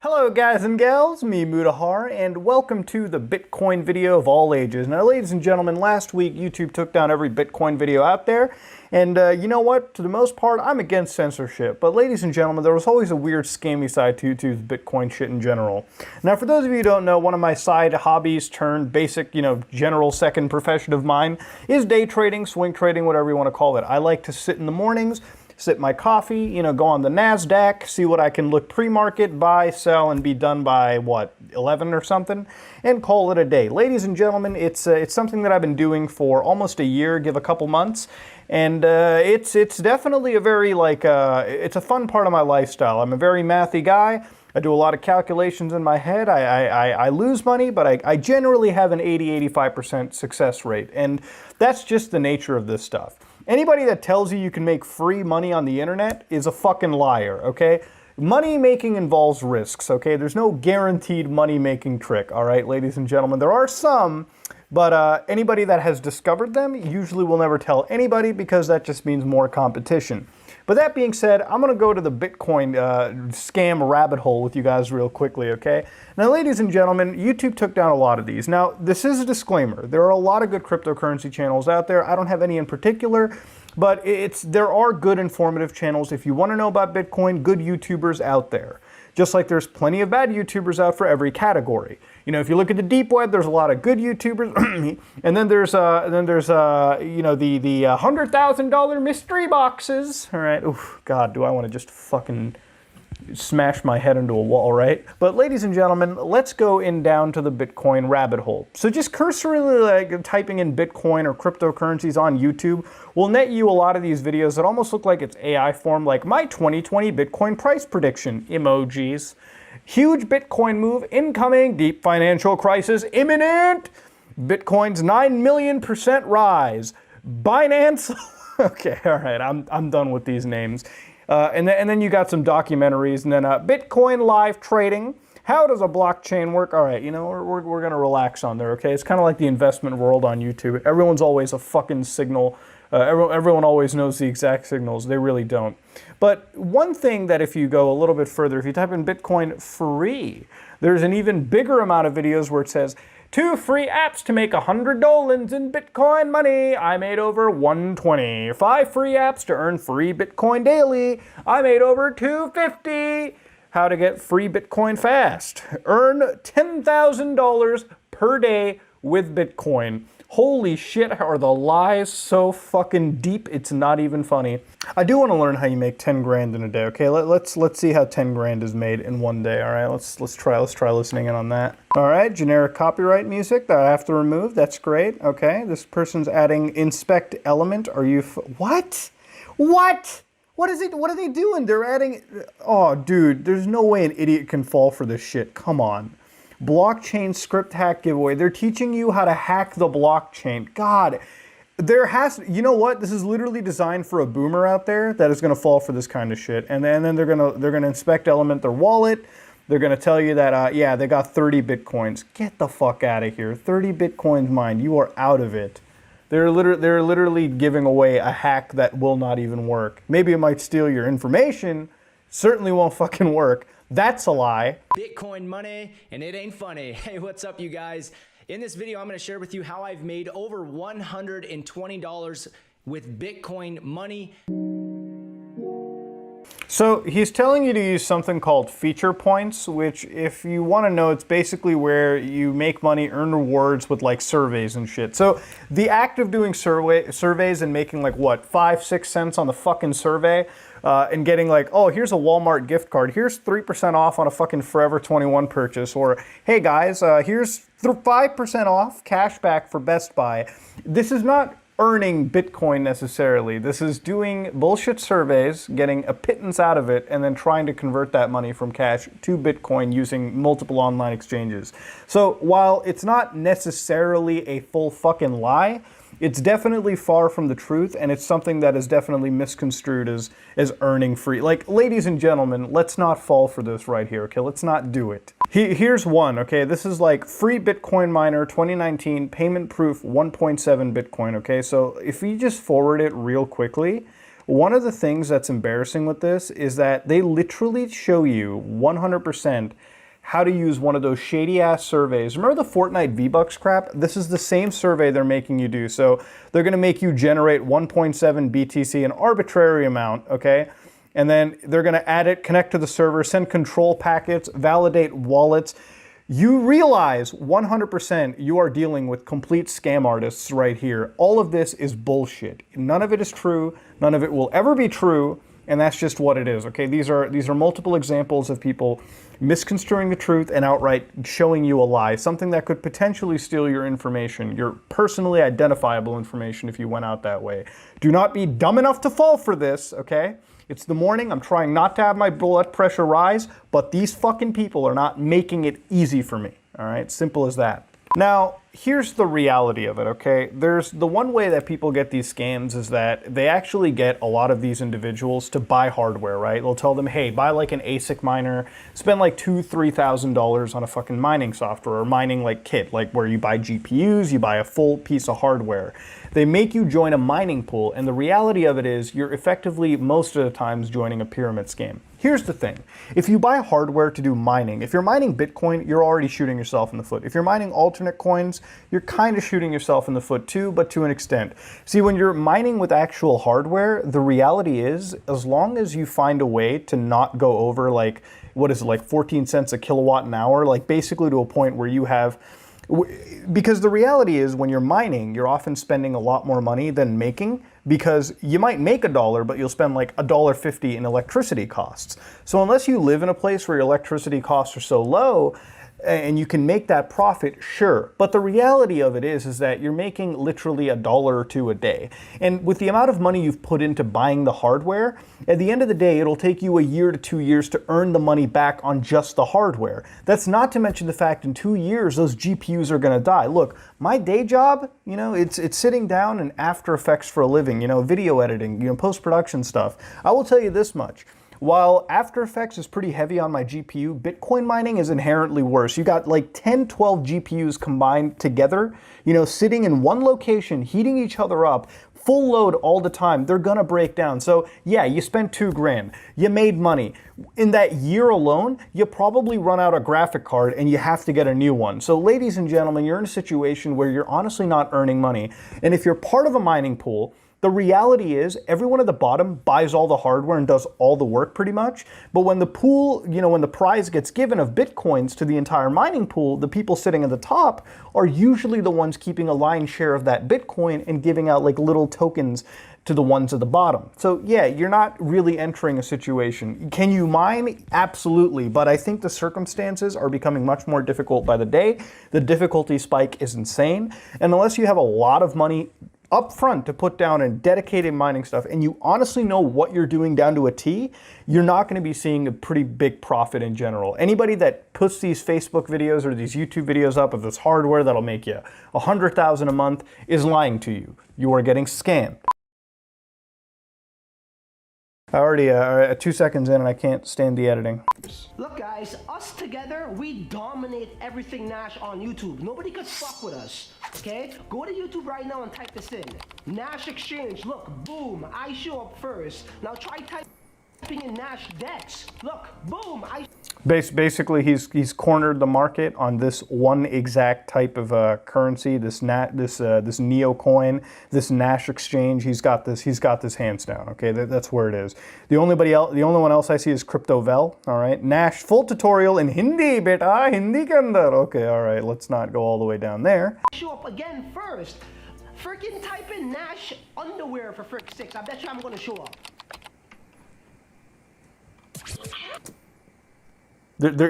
Hello guys and gals, me Mutahar, and welcome to the Bitcoin video of all ages. Now ladies and gentlemen, last week YouTube took down every Bitcoin video out there, and you know what, to the most part, I'm against censorship. But ladies and gentlemen, there was always a weird scammy side to YouTube's Bitcoin shit in general. Now for those of you who don't know, one of my side hobbies turned basic, general second profession of mine is day trading, swing trading, whatever you want to call it. I like to sit in the mornings, sip my coffee, go on the NASDAQ, see what I can look pre-market, buy, sell, and be done by, 11 or something, and call it a day. Ladies and gentlemen, it's something that I've been doing for almost a year, give a couple months, and it's definitely a very, it's a fun part of my lifestyle. I'm a very mathy guy. I do a lot of calculations in my head. I lose money, but I generally have an 80-85% success rate, and that's just the nature of this stuff. Anybody that tells you you can make free money on the internet is a fucking liar, okay? Money making involves risks, okay? There's no guaranteed money making trick, all right, ladies and gentlemen? There are some, but anybody that has discovered them usually will never tell anybody because that just means more competition. But that being said, I'm going to go to the Bitcoin scam rabbit hole with you guys real quickly, okay? Now, ladies and gentlemen, YouTube took down a lot of these. Now, this is a disclaimer. There are a lot of good cryptocurrency channels out there. I don't have any in particular, but there are good informative channels. If you want to know about Bitcoin, good YouTubers out there. Just like there's plenty of bad YouTubers out for every category. If you look at the deep web, there's a lot of good YouTubers, and then there's the $100,000 mystery boxes. All right, oof, God, do I want to just fucking smash my head into a wall, right? But ladies and gentlemen, let's go down to the Bitcoin rabbit hole. So just cursorily typing in Bitcoin or cryptocurrencies on YouTube will net you a lot of these videos that almost look like it's AI form, like my 2020 Bitcoin price prediction emojis. Huge Bitcoin move incoming, deep financial crisis imminent, Bitcoin's 9 million % rise, Binance. Okay, all right, I'm done with these names. And then you got some documentaries, and then Bitcoin live trading. How does a blockchain work? All right, we're going to relax on there, okay? It's kind of like the investment world on YouTube. Everyone's always a fucking signal. Everyone always knows the exact signals. They really don't. But one thing that if you go a little bit further, if you type in Bitcoin free, there's an even bigger amount of videos where it says, 2 free apps to make $100 in Bitcoin money. I made over 120. 5 free apps to earn free Bitcoin daily. I made over 250. How to get free Bitcoin fast. Earn $10,000 per day with Bitcoin. Holy shit, are the lies so fucking deep, it's not even funny. I do want to learn how you make 10 grand in a day, okay? Let's see how 10 grand is made in one day, all right? Let's try listening in on that. All right, generic copyright music that I have to remove. That's great, okay. This person's adding inspect element. Are you, what? What? What are they doing? They're adding, oh dude, there's no way an idiot can fall for this shit, come on. Blockchain script hack giveaway. They're teaching you how to hack the blockchain. God, you know what? This is literally designed for a boomer out there that is going to fall for this kind of shit. And then they're gonna inspect element their wallet. They're gonna tell you that yeah, they got 30 bitcoins. Get the fuck out of here. 30 bitcoins mined. You are out of it. They're literally giving away a hack that will not even work. Maybe it might steal your information. Certainly won't fucking work. That's a lie. Bitcoin money, and it ain't funny. Hey, what's up, you guys? In this video, I'm going to share with you how I've made over $120 with Bitcoin money. So he's telling you to use something called feature points, which if you want to know, it's basically where you make money, earn rewards with like surveys and shit. So the act of doing surveys and making like what, 5-6 cents on the fucking survey, and getting like, oh, here's a Walmart gift card. Here's 3% off on a fucking Forever 21 purchase. Or, hey guys, here's 5% off cash back for Best Buy. This is not earning Bitcoin necessarily. This is doing bullshit surveys, getting a pittance out of it, and then trying to convert that money from cash to Bitcoin using multiple online exchanges. So while it's not necessarily a full fucking lie, it's definitely far from the truth, and it's something that is definitely misconstrued as earning free. Like, ladies and gentlemen, let's not fall for this right here, okay? Let's not do it. Here's one, okay? This is like free Bitcoin miner 2019 payment proof 1.7 Bitcoin, okay? So if you just forward it real quickly, one of the things that's embarrassing with this is that they literally show you 100% how to use one of those shady ass surveys. Remember the Fortnite V-Bucks crap? This is the same survey they're making you do. So they're gonna make you generate 1.7 BTC, an arbitrary amount, okay? And then they're gonna add it, connect to the server, send control packets, validate wallets. You realize 100% you are dealing with complete scam artists right here. All of this is bullshit. None of it is true. None of it will ever be true. And that's just what it is, okay? These are multiple examples of people misconstruing the truth and outright showing you a lie, something that could potentially steal your information, your personally identifiable information if you went out that way. Do not be dumb enough to fall for this, okay? It's the morning, I'm trying not to have my blood pressure rise, but these fucking people are not making it easy for me, all right? Simple as that. Now, here's the reality of it, okay? There's the one way that people get these scams is that they actually get a lot of these individuals to buy hardware, right? They'll tell them, hey, buy like an ASIC miner, spend like $2,000-$3,000 on a fucking mining software or mining like kit, like where you buy GPUs, you buy a full piece of hardware. They make you join a mining pool, and the reality of it is you're effectively most of the times joining a pyramid scheme. Here's the thing. If you buy hardware to do mining, if you're mining Bitcoin, you're already shooting yourself in the foot. If you're mining alternate coins, you're kind of shooting yourself in the foot too, but to an extent. See, when you're mining with actual hardware, the reality is, as long as you find a way to not go over like, what is it, like 14 cents a kilowatt an hour, like basically to a point where you have, because the reality is when you're mining, you're often spending a lot more money than making, because you might make $1, but you'll spend like $1.50 in electricity costs. So unless you live in a place where your electricity costs are so low, and you can make that profit, sure. But the reality of it is that you're making literally $1 or $2 a day. And with the amount of money you've put into buying the hardware, at the end of the day, it'll take you a year to 2 years to earn the money back on just the hardware. That's not to mention the fact in 2 years, those GPUs are gonna die. Look, my day job, you know, it's sitting down in After Effects for a living, you know, video editing, you know, post-production stuff. I will tell you this much. While After Effects is pretty heavy on my GPU, Bitcoin mining is inherently worse. You got like 10, 12 GPUs combined together, you know, sitting in one location, heating each other up, full load all the time. They're gonna break down. So yeah, you spent $2,000, you made money. In that year alone, you probably run out a graphic card and you have to get a new one. So ladies and gentlemen, you're in a situation where you're honestly not earning money. And if you're part of a mining pool, the reality is everyone at the bottom buys all the hardware and does all the work pretty much. But when the pool, you know, when the prize gets given of Bitcoins to the entire mining pool, the people sitting at the top are usually the ones keeping a lion's share of that Bitcoin and giving out like little tokens to the ones at the bottom. So yeah, you're not really entering a situation. Can you mine? Absolutely. But I think the circumstances are becoming much more difficult by the day. The difficulty spike is insane. And unless you have a lot of money up front to put down in dedicated mining stuff, and you honestly know what you're doing down to a T, you're not going to be seeing a pretty big profit in general. Anybody that puts these Facebook videos or these YouTube videos up of this hardware that'll make you $100,000 a month is lying to you. You are getting scammed. I already 2 seconds in and I can't stand the editing. Look guys, us together, we dominate everything Nash on YouTube. Nobody could fuck with us, okay? Go to YouTube right now and type this in. Nash Exchange, look, boom, I show up first. Now try typing in Nash Dex. Look, boom, Basically, he's cornered the market on this one exact type of currency, this Neo coin, this Nash exchange. He's got this hands down. Okay, that's where it is. The only one else I see is CryptoVel. All right, Nash full tutorial in Hindi, beta, Hindi ke andar. Okay, all right, let's not go all the way down there. Show up again first. Freaking type in Nash underwear for frick sakes. I bet you I'm gonna show up.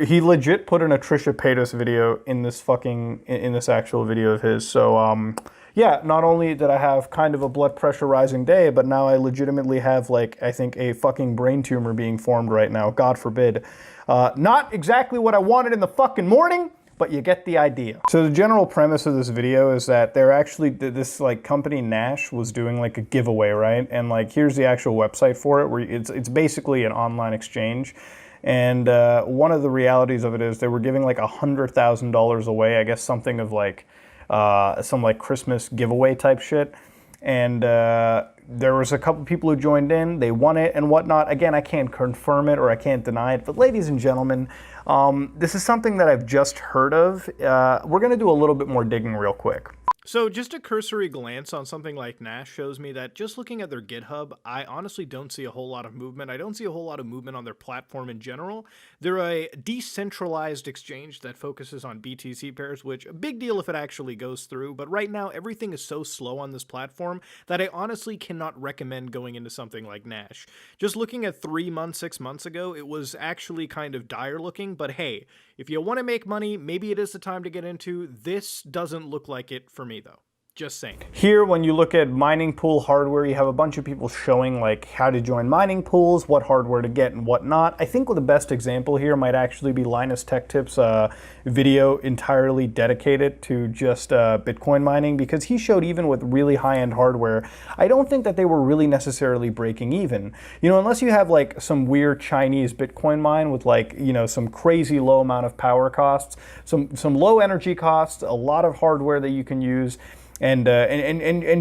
He legit put an Trisha Paytas video in this actual video of his. So yeah, not only did I have kind of a blood pressure rising day, but now I legitimately have like, I think a fucking brain tumor being formed right now. God forbid. Not exactly what I wanted in the fucking morning, but you get the idea. So the general premise of this video is that they're actually, this like company Nash was doing like a giveaway, right? And like, here's the actual website for it, where it's basically an online exchange. And one of the realities of it is they were giving like $100,000 away, I guess something of like some like Christmas giveaway type shit. and there was a couple people who joined in, they won it and whatnot. Again, I can't confirm it or I can't deny it, but ladies and gentlemen, this is something that I've just heard of. We're going to do a little bit more digging real quick. So just a cursory glance on something like Nash shows me that just looking at their GitHub, I honestly don't see a whole lot of movement. I don't see a whole lot of movement on their platform in general. They're a decentralized exchange that focuses on BTC pairs, which a big deal if it actually goes through. But right now, everything is so slow on this platform that I honestly cannot recommend going into something like Nash. Just looking at 3 months, 6 months ago, it was actually kind of dire looking. But hey, if you want to make money, maybe it is the time to get into. This doesn't look like it for me, though. Just saying. Here, when you look at mining pool hardware, you have a bunch of people showing like how to join mining pools, what hardware to get and what not. I think the best example here might actually be Linus Tech Tips' video entirely dedicated to just Bitcoin mining, because he showed even with really high-end hardware, I don't think that they were really necessarily breaking even. You know, unless you have like some weird Chinese Bitcoin mine with like, you know, some crazy low amount of power costs, some low energy costs, a lot of hardware that you can use. And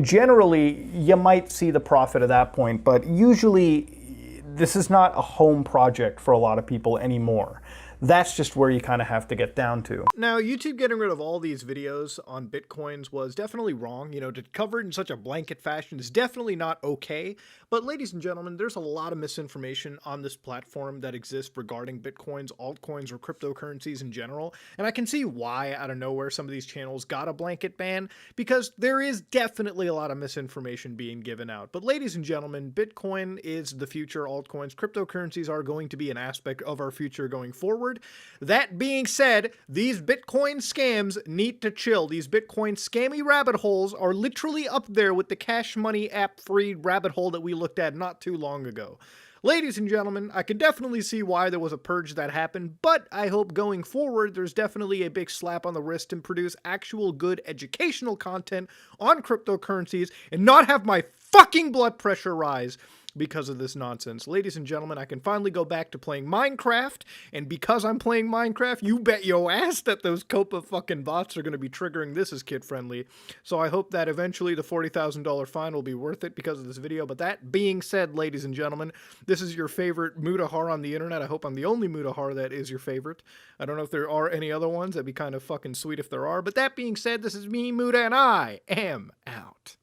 generally, you might see the profit at that point, but usually this is not a home project for a lot of people anymore. That's just where you kind of have to get down to. Now, YouTube getting rid of all these videos on Bitcoins was definitely wrong. You know, to cover it in such a blanket fashion is definitely not okay. But ladies and gentlemen, there's a lot of misinformation on this platform that exists regarding Bitcoins, altcoins, or cryptocurrencies in general. And I can see why out of nowhere some of these channels got a blanket ban, because there is definitely a lot of misinformation being given out. But ladies and gentlemen, Bitcoin is the future. Altcoins, cryptocurrencies are going to be an aspect of our future going forward. That being said, these Bitcoin scams need to chill. These Bitcoin scammy rabbit holes are literally up there with the Cash Money app free rabbit hole that we looked at not too long ago. Ladies and gentlemen, I can definitely see why there was a purge that happened, but I hope going forward there's definitely a big slap on the wrist and produce actual good educational content on cryptocurrencies and not have my fucking blood pressure rise because of this nonsense. Ladies and gentlemen, I can finally go back to playing Minecraft, and because I'm playing Minecraft, you bet your ass that those Copa fucking bots are going to be triggering this as kid-friendly. So I hope that eventually the $40,000 fine will be worth it because of this video. But that being said, ladies and gentlemen, this is your favorite Mutahar on the internet. I hope I'm the only Mutahar that is your favorite. I don't know if there are any other ones. That'd be kind of fucking sweet if there are. But that being said, this is me, Muta, and I am out.